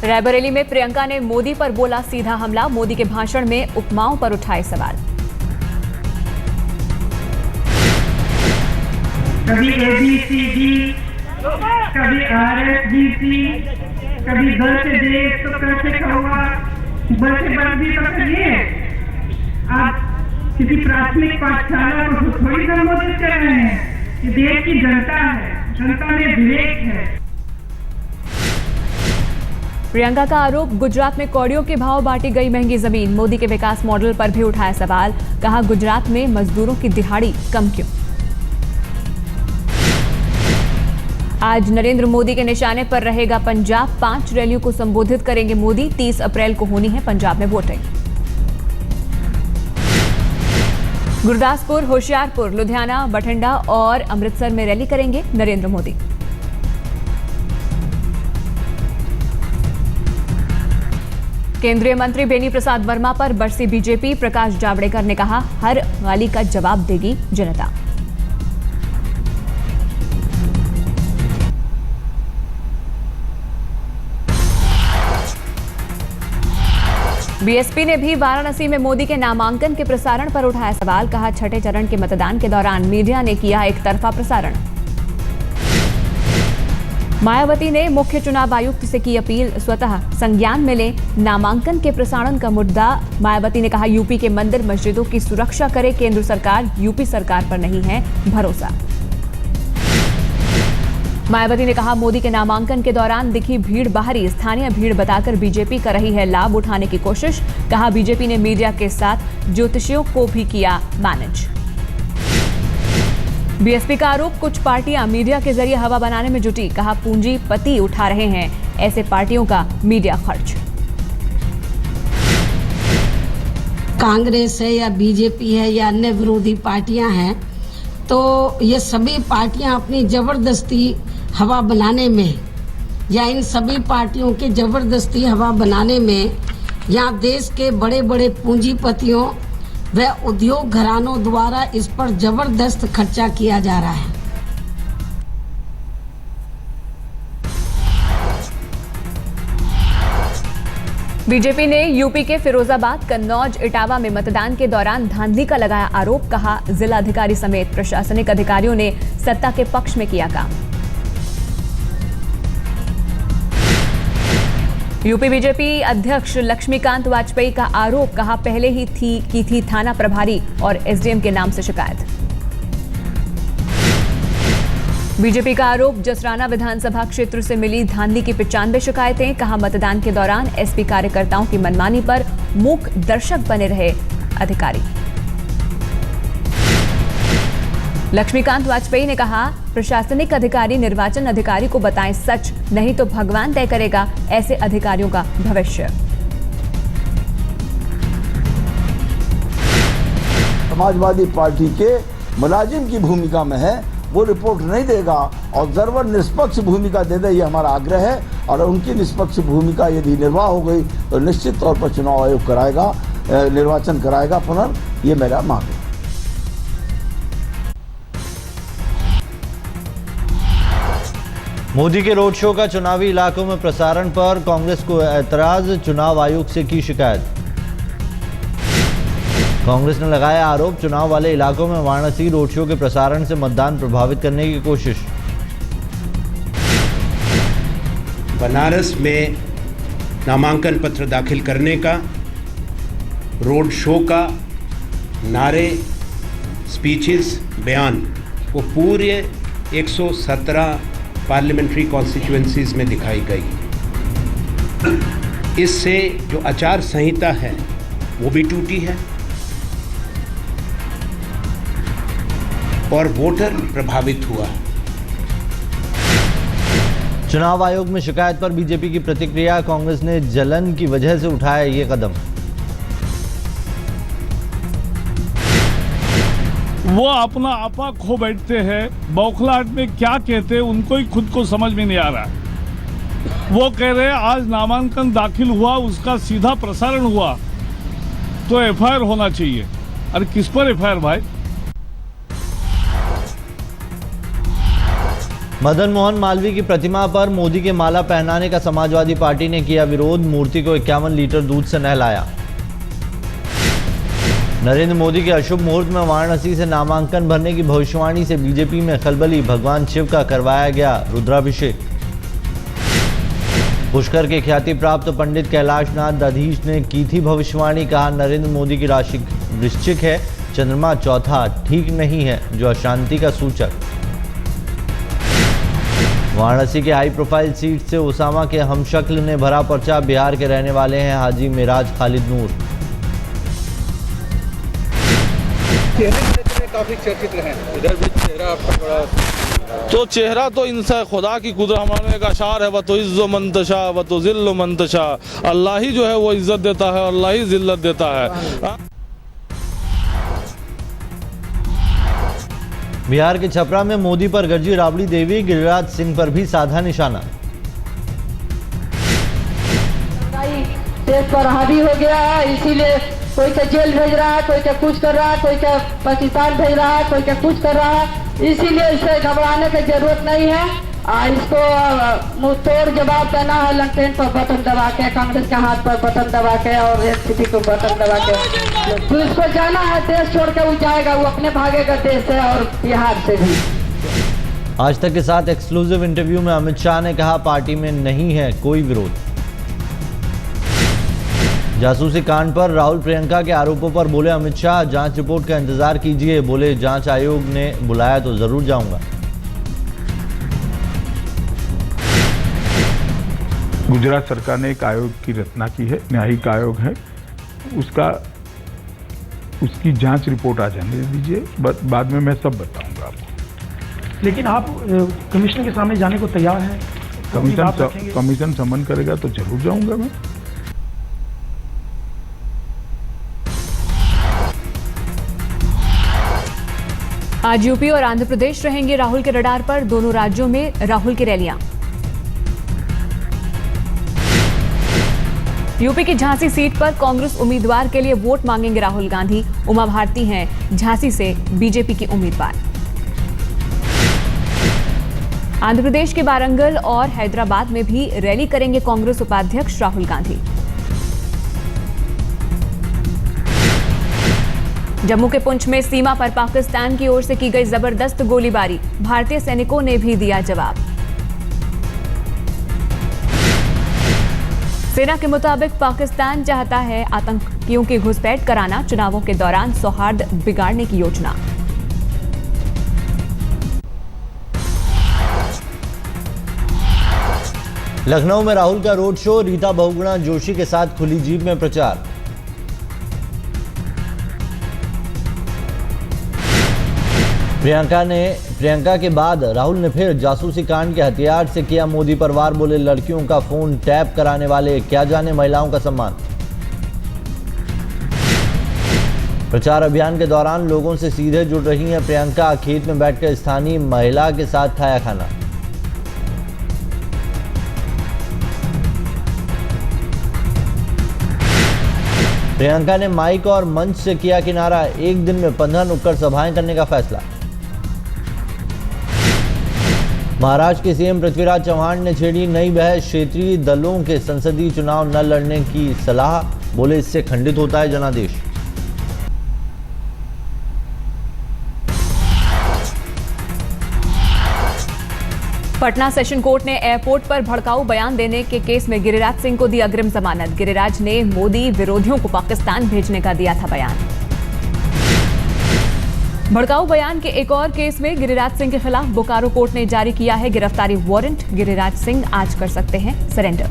रायबरेली में प्रियंका ने मोदी पर बोला सीधा हमला। मोदी के भाषण में उपमाओं पर उठाए सवाल। कभी ABCD, कभी RSVP, कभी बल से देश तो कैसे कहुआ, बल से बल भी तो करिए। आप किसी प्राथमिक पाठशाला को थोड़ी संबोधित कर रहे हैं। ये देश की जनता है, जनता में विवेक है। प्रियंका का आरोप, गुजरात में कौड़ियों के भाव बांटी गई महंगी जमीन। मोदी के विकास मॉडल पर भी उठाया सवाल। कहा, गुजरात में मजदूरों की दिहाड़ी कम क्यों। आज नरेंद्र मोदी के निशाने पर रहेगा पंजाब। 5 रैलियों को संबोधित करेंगे मोदी। 30 अप्रैल को होनी है पंजाब में वोटिंग। गुरदासपुर, होशियारपुर, लुधियाना, बठिंडा और अमृतसर में रैली करेंगे नरेंद्र मोदी। केंद्रीय मंत्री बेनी प्रसाद वर्मा पर बरसी बीजेपी। प्रकाश जावड़ेकर ने कहा, हर गाली का जवाब देगी जनता। बीएसपी ने भी वाराणसी में मोदी के नामांकन के प्रसारण पर उठाया सवाल। कहा, छठे चरण के मतदान के दौरान मीडिया ने किया एक तरफा प्रसारण। मायावती ने मुख्य चुनाव आयुक्त से की अपील, स्वतः संज्ञान में ले नामांकन के प्रसारण का मुद्दा। मायावती ने कहा, यूपी के मंदिर मस्जिदों की सुरक्षा करे केंद्र सरकार, यूपी सरकार पर नहीं है भरोसा। मायावती ने कहा, मोदी के नामांकन के दौरान दिखी भीड़ बाहरी, स्थानीय भीड़ बताकर बीजेपी कर रही है लाभ उठाने की कोशिश। कहा, बीजेपी ने मीडिया के साथ ज्योतिषियों को भी किया मैनेज। बीएसपी का आरोप, कुछ पार्टियां मीडिया के जरिए हवा बनाने में जुटी। कहा, पूंजीपति उठा रहे हैं ऐसे पार्टियों का मीडिया खर्च। कांग्रेस है या बीजेपी है या अन्य विरोधी पार्टियां हैं, तो ये सभी पार्टियां अपनी जबरदस्ती हवा बनाने में या इन सभी पार्टियों के जबरदस्ती हवा बनाने में यहाँ देश के बड़े बड़े पूंजीपतियों व उद्योग घरानों द्वारा इस पर जबरदस्त खर्चा किया जा रहा है। बीजेपी ने यूपी के फिरोजाबाद, कन्नौज, इटावा में मतदान के दौरान धांधली का लगाया आरोप। कहा, जिलाधिकारी समेत प्रशासनिक अधिकारियों ने सत्ता के पक्ष में किया काम। यूपी बीजेपी अध्यक्ष लक्ष्मीकांत वाजपेयी का आरोप। कहा, पहले ही थी थाना प्रभारी और एसडीएम के नाम से शिकायत। बीजेपी का आरोप, जसराना विधानसभा क्षेत्र से मिली धांधली की 95 शिकायतें। कहा, मतदान के दौरान एसपी कार्यकर्ताओं की मनमानी पर मूक दर्शक बने रहे अधिकारी। लक्ष्मीकांत वाजपेयी ने कहा, प्रशासनिक अधिकारी निर्वाचन अधिकारी को बताएं सच, नहीं तो भगवान तय करेगा ऐसे अधिकारियों का भविष्य। समाजवादी पार्टी के मुलाजिम की भूमिका में है, वो रिपोर्ट नहीं देगा और जरूर निष्पक्ष भूमिका दे दे, ये हमारा आग्रह है। और उनकी निष्पक्ष भूमिका यदि निर्वाह हो गई तो निश्चित तौर पर चुनाव आयोग कराएगा, निर्वाचन कराएगा पुनः, ये मेरा मांग है। मोदी के रोड शो का चुनावी इलाकों में प्रसारण पर कांग्रेस को ऐतराज, चुनाव आयोग से की शिकायत। कांग्रेस ने लगाया आरोप, चुनाव वाले इलाकों में वाराणसी रोड शो के प्रसारण से मतदान प्रभावित करने की कोशिश। बनारस में नामांकन पत्र दाखिल करने का, रोड शो का, नारे, स्पीचेस, बयान, वो पूरे 117 पार्लियामेंट्री कॉन्स्टिट्यूएंसीज में दिखाई गई। इससे जो आचार संहिता है वो भी टूटी है और वोटर प्रभावित हुआ। चुनाव आयोग में शिकायत पर बीजेपी की प्रतिक्रिया, कांग्रेस ने जलन की वजह से उठाया ये कदम। वो अपना आपा खो बैठते हैं, बौखलाहट में क्या कहते हैं उनको ही खुद को समझ में नहीं आ रहा है। वो कह रहे हैं आज नामांकन दाखिल हुआ, उसका सीधा प्रसारण हुआ तो एफआईआर होना चाहिए। अरे किस पर एफआईआर भाई? मदन मोहन मालवीय की प्रतिमा पर मोदी के माला पहनाने का समाजवादी पार्टी ने किया विरोध। मूर्ति को 51 लीटर दूध से नहलाया। नरेंद्र मोदी के अशुभ मुहूर्त में वाराणसी से नामांकन भरने की भविष्यवाणी से बीजेपी में खलबली। भगवान शिव का करवाया गया रुद्राभिषेक। पुष्कर के ख्याति प्राप्त पंडित कैलाश नाथ दधीच ने की थी भविष्यवाणी। कहा, नरेंद्र मोदी की राशि वृश्चिक है, चंद्रमा चौथा ठीक नहीं है, जो अशांति का सूचक। वाराणसी के हाई प्रोफाइल सीट से उसामा के हमशक्ल ने भरा पर्चा। बिहार के रहने वाले हैं हाजी मिराज खालिद नूर। काफी चर्चित रहे, इधर भी चेहरा आपका बड़ा। तो चेहरा तो इंसान खुदा की कुदरत, हमारे एक अशार है, वह तो इज्जो मंतशा वह तो जिल्लो मंतशा। अल्लाह ही जो है वो इज्जत देता है, अल्लाह ही जिल्लत देता है। बिहार के छपरा में मोदी पर गरजी राबड़ी देवी। गिरिराज सिंह पर भी साधा निशाना। देश पर हावी हो गया है, इसीलिए कोई का जेल भेज रहा है, कोई का कुछ कर रहा है, कोई का पाकिस्तान भेज रहा है, कोई का कुछ कर रहा है। इसीलिए इसे घबराने की जरूरत नहीं है। इसको मुंह तोड़ जवाब देना है, लंटेन पर बटन दबा के, कांग्रेस के हाथ पर बटन दबा के और एनसीपी को बटन दबा के। तो इसको जाना है, देश छोड़ के वो जाएगा, वो अपने भागेगा देश से और बिहार से भी। आज तक के साथ एक्सक्लूसिव इंटरव्यू में अमित शाह ने कहा, पार्टी में नहीं है कोई विरोध। जासूसी कांड पर राहुल प्रियंका के आरोपों पर बोले अमित शाह, जांच रिपोर्ट का इंतजार कीजिए। बोले, जांच आयोग ने बुलाया तो जरूर जाऊंगा। गुजरात सरकार ने एक आयोग की रचना की है, न्यायिक आयोग है, उसकी जांच रिपोर्ट आ जाने दीजिए, बाद में मैं सब बताऊंगा आपको। लेकिन आप कमिश्नर के सामने जाने को तैयार हैं? कमीशन समन करेगा तो जरूर जाऊंगा मैं। आज यूपी और आंध्र प्रदेश रहेंगे राहुल के रडार पर। दोनों राज्यों में राहुल की रैलियां। यूपी की झांसी सीट पर कांग्रेस उम्मीदवार के लिए वोट मांगेंगे राहुल गांधी। उमा भारती हैं झांसी से बीजेपी की उम्मीदवार। आंध्र प्रदेश के वारंगल और हैदराबाद में भी रैली करेंगे कांग्रेस उपाध्यक्ष राहुल गांधी। जम्मू के पुंछ में सीमा पर पाकिस्तान की ओर से की गई जबरदस्त गोलीबारी। भारतीय सैनिकों ने भी दिया जवाब। सेना के मुताबिक पाकिस्तान चाहता है आतंकियों की घुसपैठ कराना, चुनावों के दौरान सौहार्द बिगाड़ने की योजना। लखनऊ में राहुल का रोड शो। रीता बहुगुणा जोशी के साथ खुली जीप में प्रचार। प्रियंका के बाद राहुल ने फिर जासूसी कांड के हथियार से किया मोदी पर वार। बोले, लड़कियों का फोन टैप कराने वाले क्या जाने महिलाओं का सम्मान। प्रचार अभियान के दौरान लोगों से सीधे जुड़ रही हैं प्रियंका। खेत में बैठकर स्थानीय महिला के साथ खाया खाना। प्रियंका ने माइक और मंच से किया किनारा। एक दिन में 15 नुक्कड़ सभाएं करने का फैसला। महाराष्ट्र के सीएम पृथ्वीराज चौहान ने छेड़ी नई बहस। क्षेत्रीय दलों के संसदीय चुनाव न लड़ने की सलाह। बोले, इससे खंडित होता है जनादेश। पटना सेशन कोर्ट ने एयरपोर्ट पर भड़काऊ बयान देने के केस में गिरिराज सिंह को दी अग्रिम जमानत। गिरिराज ने मोदी विरोधियों को पाकिस्तान भेजने का दिया था बयान। भड़काऊ बयान के एक और केस में गिरिराज सिंह के खिलाफ बोकारो कोर्ट ने जारी किया है गिरफ्तारी वारंट। गिरिराज सिंह आज कर सकते हैं सरेंडर।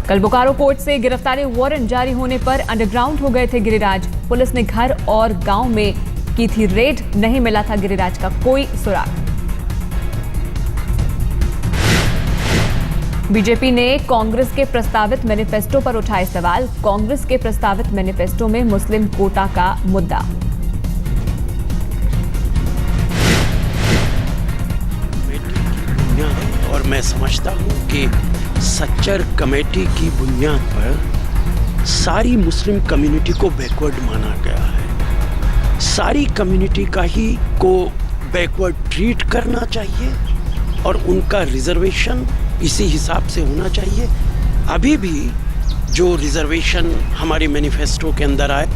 कल बोकारो कोर्ट से गिरफ्तारी वारंट जारी होने पर अंडरग्राउंड हो गए थे गिरिराज। पुलिस ने घर और गांव में की थी रेड, नहीं मिला था गिरिराज का कोई सुराग। बीजेपी ने कांग्रेस के प्रस्तावित मैनिफेस्टो पर उठाए सवाल। कांग्रेस के प्रस्तावित मैनिफेस्टो में मुस्लिम कोटा का मुद्दा। और मैं समझता हूं कि सच्चर कमेटी की बुनियाद पर सारी मुस्लिम कम्युनिटी को बैकवर्ड माना गया है। सारी कम्युनिटी का ही को बैकवर्ड ट्रीट करना चाहिए और उनका रिजर्वेशन इसी हिसाब से होना चाहिए। अभी भी जो रिजर्वेशन हमारे मैनिफेस्टो के अंदर आए,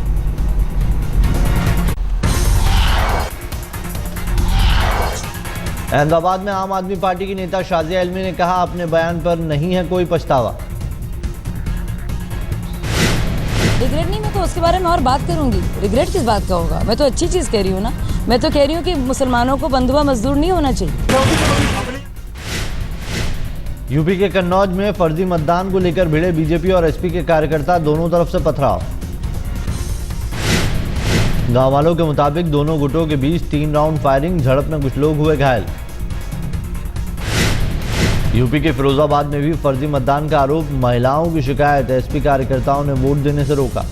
अहमदाबाद में आम आदमी पार्टी की नेता शाजिया इल्मी ने कहा, अपने बयान पर नहीं है कोई पछतावा। रिग्रेट नहीं, मैं तो उसके बारे में और बात करूंगी। रिग्रेट किस बात का होगा? मैं तो अच्छी चीज कह रही हूँ ना। मैं तो कह रही हूँ कि मुसलमानों को बंधुआ मजदूर नहीं होना चाहिए। यूपी के कन्नौज में फर्जी मतदान को लेकर भिड़े बीजेपी और एसपी के कार्यकर्ता, दोनों तरफ से पथराव। गांव वालों के मुताबिक दोनों गुटों के बीच 3 राउंड फायरिंग, झड़प में कुछ लोग हुए घायल। यूपी के फिरोजाबाद में भी फर्जी मतदान का आरोप, महिलाओं की शिकायत, एसपी कार्यकर्ताओं ने वोट देने से रोका।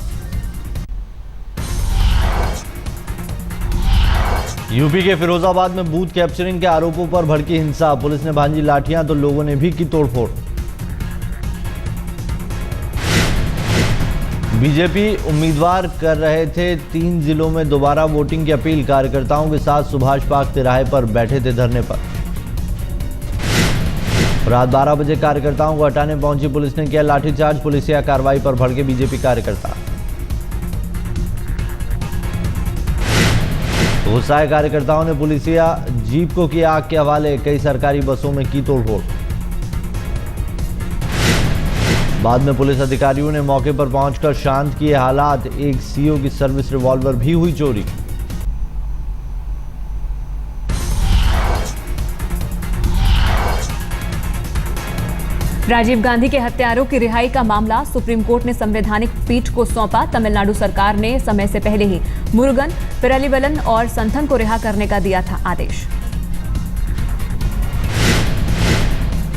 यूपी के फिरोजाबाद में बूथ कैप्चरिंग के आरोपों पर भड़की हिंसा, पुलिस ने भांजी लाठियां तो लोगों ने भी की तोड़फोड़। बीजेपी उम्मीदवार कर रहे थे 3 जिलों में दोबारा वोटिंग की अपील, कार्यकर्ताओं के साथ सुभाष पार्क तिराहे पर बैठे थे धरने पर। रात 12 बजे कार्यकर्ताओं को हटाने पहुंची पुलिस ने किया लाठीचार्ज, पुलिसिया कार्रवाई पर भड़के बीजेपी कार्यकर्ता। गुस्साए कार्यकर्ताओं ने पुलिसिया जीप को किया आग के हवाले, कई सरकारी बसों में की तोड़फोड़। बाद में पुलिस अधिकारियों ने मौके पर पहुंचकर शांत किए हालात, एक सीओ की सर्विस रिवॉल्वर भी हुई चोरी। राजीव गांधी के हत्यारों की रिहाई का मामला सुप्रीम कोर्ट ने संवैधानिक पीठ को सौंपा। तमिलनाडु सरकार ने समय से पहले ही मुरुगन, पेरालिवलन और संथन को रिहा करने का दिया था आदेश।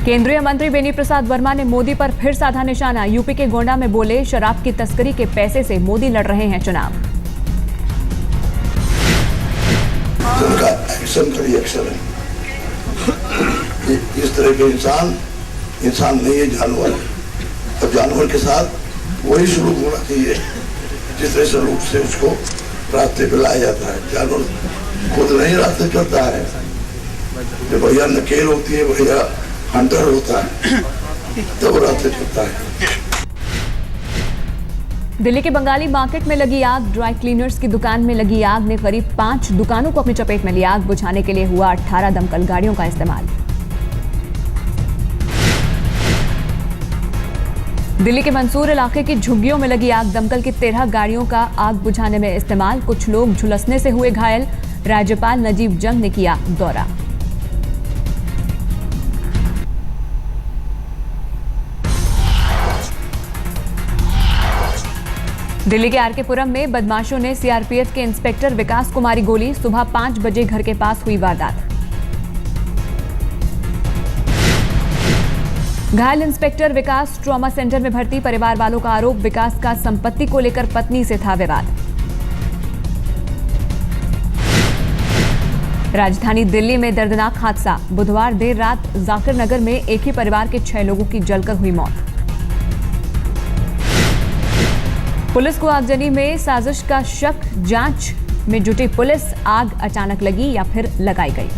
केंद्रीय मंत्री बेनी प्रसाद वर्मा ने मोदी पर फिर साधा निशाना। यूपी के गोंडा में बोले, शराब की तस्करी के पैसे से मोदी लड़ रहे हैं चुनाव। उनका एक्शन का रिएक्शन है। इस तरह के इंसान नहीं है, जानवर है। और जानवर के साथ वही सलूक होना चाहिए जिस तरह सलूक से उसको रास्ते पे लाया जाता है। जानवर खुद नहीं रास्ते चलता है, जब भैया नकेल होती है, भैया हंटर होता है, तब वो रास्ते चलता है। दिल्ली के बंगाली मार्केट में लगी आग, ड्राई क्लीनर्स की दुकान में लगी आग ने करीब 5 दुकानों को अपनी चपेट में लिया। आग बुझाने के लिए हुआ 18 दमकल गाड़ियों का इस्तेमाल। दिल्ली के मंसूर इलाके की झुग्गियों में लगी आग, दमकल की 13 गाड़ियों का आग बुझाने में इस्तेमाल। कुछ लोग झुलसने से हुए घायल। राज्यपाल नजीब जंग ने किया दौरा। दिल्ली के आरके पुरम में बदमाशों ने सीआरपीएफ के इंस्पेक्टर विकास को मारी गोली। सुबह 5 बजे घर के पास हुई वारदात। घायल इंस्पेक्टर विकास ट्रॉमा सेंटर में भर्ती। परिवार वालों का आरोप, विकास का संपत्ति को लेकर पत्नी से था विवाद। राजधानी दिल्ली में दर्दनाक हादसा, बुधवार देर रात जाकिर नगर में एक ही परिवार के 6 लोगों की जलकर हुई मौत। पुलिस को आगजनी में साजिश का शक, जांच में जुटी पुलिस। आग अचानक लगी या फिर लगाई गई।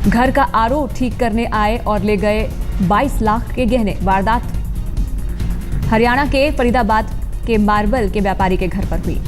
घर का आरओ ठीक करने आए और ले गए 22 लाख के गहने। वारदात हरियाणा के फरीदाबाद के मार्बल के व्यापारी के घर पर हुई।